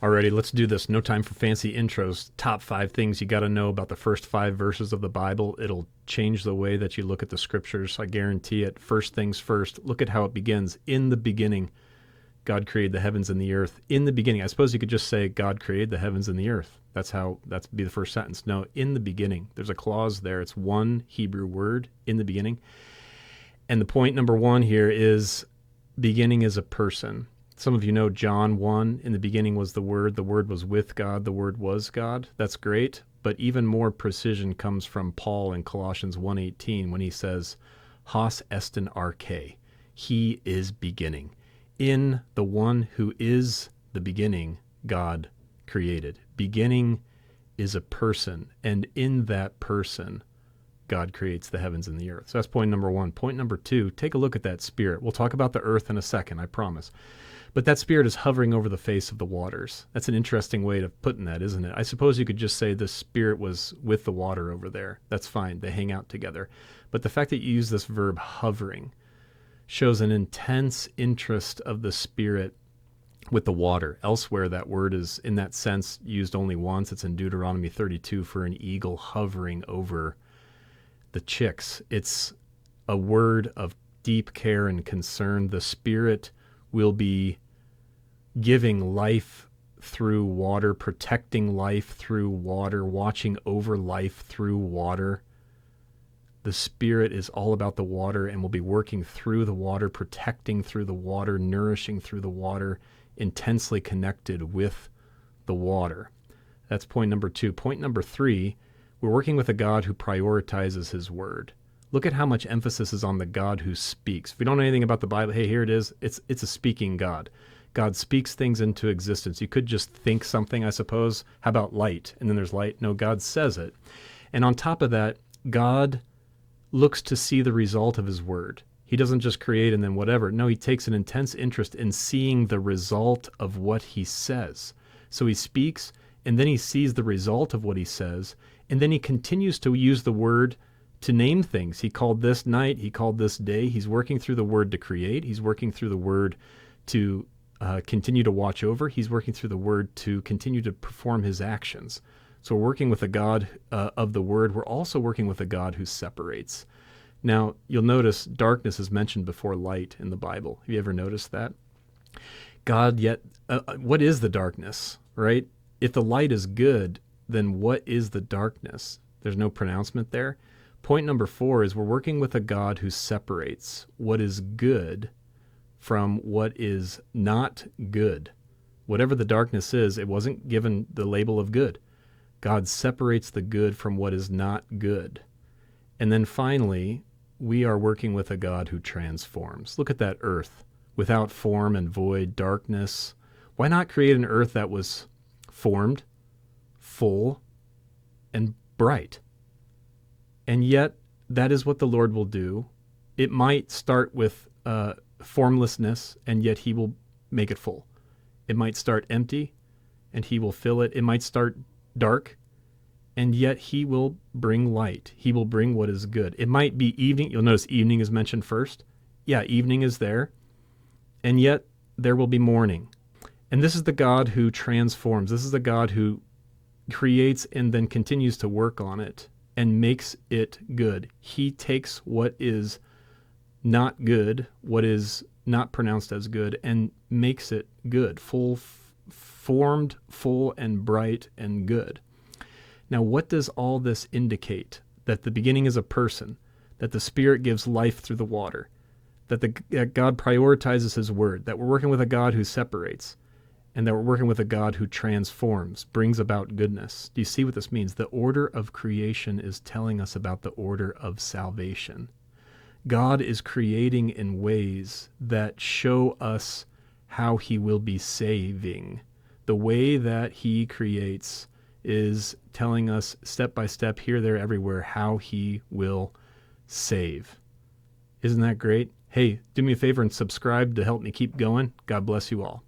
Alrighty, let's do this. No time for fancy intros. Top 5 things you got to know about the first 5 verses of the Bible. It'll change the way that you look at the scriptures. I guarantee it. First things first, look at how it begins. In the beginning, God created the heavens and the earth. In the beginning. I suppose you could just say God created the heavens and the earth. That'd be the first sentence. No, in the beginning. There's a clause there. It's one Hebrew word, in the beginning. And the point number 1 here is beginning is a person. Some of you know John 1, in the beginning was the Word was with God, the Word was God. That's great, but even more precision comes from Paul in Colossians 1:18 when he says, Hos estin arche, he is beginning. In the one who is the beginning, God created. Beginning is a person, and in that person, God creates the heavens and the earth. So that's point number 1. Point number 2, take a look at that Spirit. We'll talk about the earth in a second, I promise. But that Spirit is hovering over the face of the waters. That's an interesting way of putting that, isn't it? I suppose you could just say the Spirit was with the water over there. That's fine. They hang out together. But the fact that you use this verb hovering shows an intense interest of the Spirit with the water. Elsewhere, that word is, in that sense, used only once. It's in Deuteronomy 32 for an eagle hovering over the chicks. It's a word of deep care and concern. The Spirit will be giving life through water, protecting life through water, watching over life through water. The Spirit is all about the water and will be working through the water, protecting through the water, nourishing through the water, intensely connected with the water. That's point number 2. Point number 3, we're working with a God who prioritizes his word. Look at how much emphasis is on the God who speaks. If we don't know anything about the Bible, hey, here it is. It's a speaking God. God speaks things into existence. You could just think something, I suppose. How about light? And then there's light. No, God says it. And on top of that, God looks to see the result of his word. He doesn't just create and then whatever. No, he takes an intense interest in seeing the result of what he says. So he speaks, and then he sees the result of what he says, and then he continues to use the word to name things. He called this night, he called this day. He's working through the word to create. He's working through the word to continue to watch over. He's working through the word to continue to perform his actions. So we're working with a God of the word. We're also working with a God who separates. Now, you'll notice darkness is mentioned before light in the Bible. Have you ever noticed that? What is the darkness, right? If the light is good, then what is the darkness? There's no pronouncement there. Point number 4 is we're working with a God who separates what is good from what is not good. Whatever the darkness is, it wasn't given the label of good. God separates the good from what is not good. And then finally, we are working with a God who transforms. Look at that earth, without form and void, darkness. Why not create an earth that was formed, full, and bright? And yet, that is what the Lord will do. It might start with formlessness, and yet he will make it full. It might start empty, and he will fill it. It might start dark, and yet he will bring light. He will bring what is good. It might be evening. You'll notice evening is mentioned first. Yeah, evening is there, and yet there will be morning. And this is the God who transforms. This is the God who creates and then continues to work on it and makes it good. He takes what is not good, what is not pronounced as good, and makes it good, formed, full, and bright, and good. Now, what does all this indicate? That the beginning is a person, that the Spirit gives life through the water, that God prioritizes his word, that we're working with a God who separates, and that we're working with a God who transforms, brings about goodness. Do you see what this means? The order of creation is telling us about the order of salvation. God is creating in ways that show us how he will be saving. The way that he creates is telling us step by step, here, there, everywhere, how he will save. Isn't that great? Hey, do me a favor and subscribe to help me keep going. God bless you all.